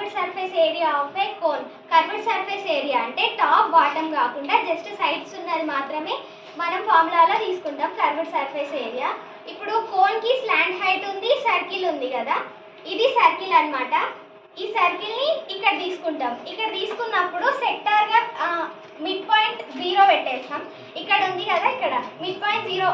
Curved surface area of A cone. Curved surface area అంటే top bottom కాకుండా just sides ఉన్నది మాత్రమే మనం ఫార్ములాలో తీసుకుంటాం కర్వ్డ్ సర్ఫేస్ ఏరియా. ఇప్పుడు కోన్కి స్లాంట్ హైట్ ఉంది, సర్కిల్ ఉంది కదా, ఇది సర్కిల్ అన్నమాట. ఈ సర్కిల్ని ఇక్కడ తీసుకుంటాం. ఇక్కడ తీసుకున్నప్పుడు సెక్టార్గా మిడ్ పాయింట్ 0 పెట్టేస్తాం. ఇక్కడ ఉంది కదా, ఇక్కడ మిడ్ పాయింట్ 0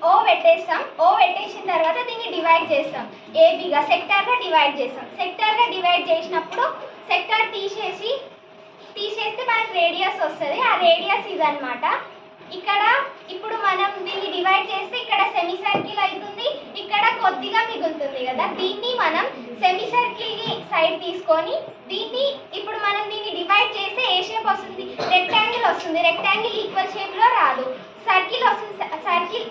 ఓ పెట్టేస్తాం. ఓ పెట్టేసిన తర్వాత దీన్ని డివైడ్ చేస్తాం. ఏబీగా సెక్టార్గా డివైడ్ చేస్తాం. సెక్టార్గా డివైడ్ చేసినప్పుడు సెక్టార్ తీసేస్తే మనకు రేడియస్ వస్తుంది. ఆ రేడియస్ ఇదన్నమాట. ఇక్కడ ఇప్పుడు మనం దీన్ని డివైడ్ చేస్తే ఇక్కడ సెమీ సర్కిల్ అవుతుంది, ఇక్కడ కొద్దిగా మిగులుతుంది కదా. దీన్ని మనం సెమీ సర్కిల్ని సైడ్ తీసుకొని ఇప్పుడు మనం దీన్ని డివైడ్ చేస్తే ఏ షేప్ వస్తుంది? రెక్టాంగిల్ వస్తుంది. రెక్టాంగిల్ ఈక్వల్ షేప్లో రాదు, సర్కిల్ వస్తుంది. సర్కిల్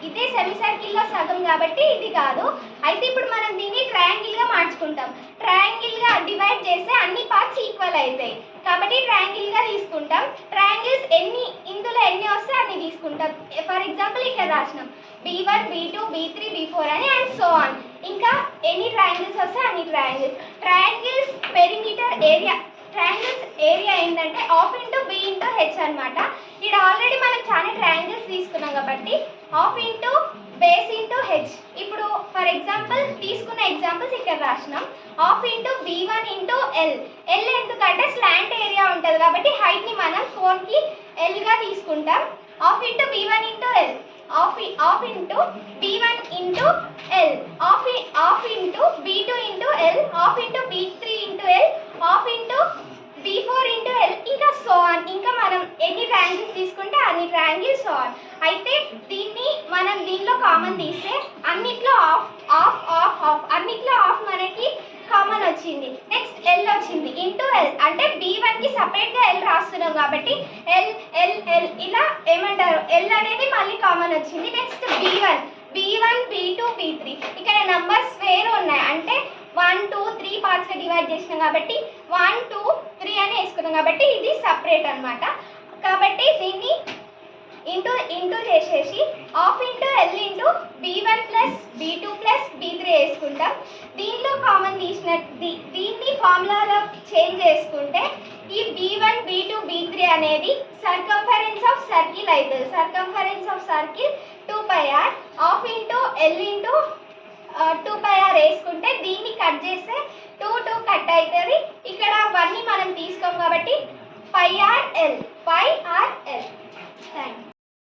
ఇదే సెమీ సర్కిల్లో సగం కాబట్టి ఇది కాదు. అయితే ఇప్పుడు మనం దీన్ని ట్రయాంగిల్గా మార్చుకుంటాం. ట్రయాంగిల్గా డివైడ్ చేస్తే అన్ని పార్ట్స్ ఈక్వల్ అవుతాయి కాబట్టి ట్రయాంగిల్గా తీసుకుంటాం. ట్రయాంగిల్స్ ఇందులో ఎన్ని వస్తే అన్ని తీసుకుంటాం. ఫర్ ఎగ్జాంపుల్ ఇక్కడ రాసినాం B1, B2, B3, B4 అని అండ్ సో ఆన్. ఇంకా ఎన్ని ట్రయాంగిల్స్ వస్తే అన్ని triangles. Triangles perimeter area, triangles area ఏంటంటే half into B into H అనమాట. ఇక్కడ ఆల్రెడీ మనం చాలా ట్రయాంగిల్స్ తీసుకున్నాం కాబట్టి half into base into H. ఇప్పుడు ఫర్ ఎగ్జాంపుల్ తీసుకున్న ఎగ్జాంపుల్స్ ఇక్కడ రాసినాం. Half into B1 into L. L ఎందుకంటే స్లాంట్ ఏరియా ఉంటుంది కాబట్టి హైట్ని మనం కోన్కి ఎల్గా తీసుకుంటాం. Half into B1 into L, half into B1 into L, half into B2 into L, half into B3 into L, half into B4 into L, ఇంకా so on. ఇంకా మనం ఎన్ని ట్రయాంగిల్స్ తీసుకుంటే అన్ని ట్రయాంగిల్స్ సో ఆన్. అయితే మనం దీనిలో common తీస్తే అన్నిట్లో ఆఫ్ అన్నిట్లో ఆఫ్ మనకి కామన్ వచ్చింది. నెక్స్ట్ ఎల్ వచ్చింది ఇంటూ ఎల్ అంటే B1కి సపరేట్గా ఎల్ రాస్తున్నాం కాబట్టి ఎల్ ఎల్ ఎల్ ఇలా ఏమంటారు, ఎల్ అనేది మళ్ళీ కామన్ వచ్చింది. నెక్స్ట్ B1, B2, B3 ఇక్కడ నంబర్స్ వేరు ఉన్నాయి అంటే 1, 2, 3 పార్ట్స్గా డివైడ్ చేసినాం కాబట్టి 1, 2, 3 అని వేసుకున్నాం కాబట్టి ఇది సపరేట్ అనమాట. కాబట్టి దీన్ని ఇంటూ చేసేసి half into L into B1 plus B2 plus B3 వేసుకుంటాం. దీనిలో కామన్ దీన్ని ఫార్ములాలో చేంజ్ చేసుకుంటే ఈ B1, B2, B3 అనేది సర్కంఫరెన్స్ ఆఫ్ సర్కిల్ అవుతుంది. Circumference of circle 2πr. Half into L into 2πr వేసుకుంటే దీన్ని కట్ చేస్తే 2 కట్ అవుతుంది. ఇక్కడ 1ని మనం తీసుకోం కాబట్టి πrl. Thank you.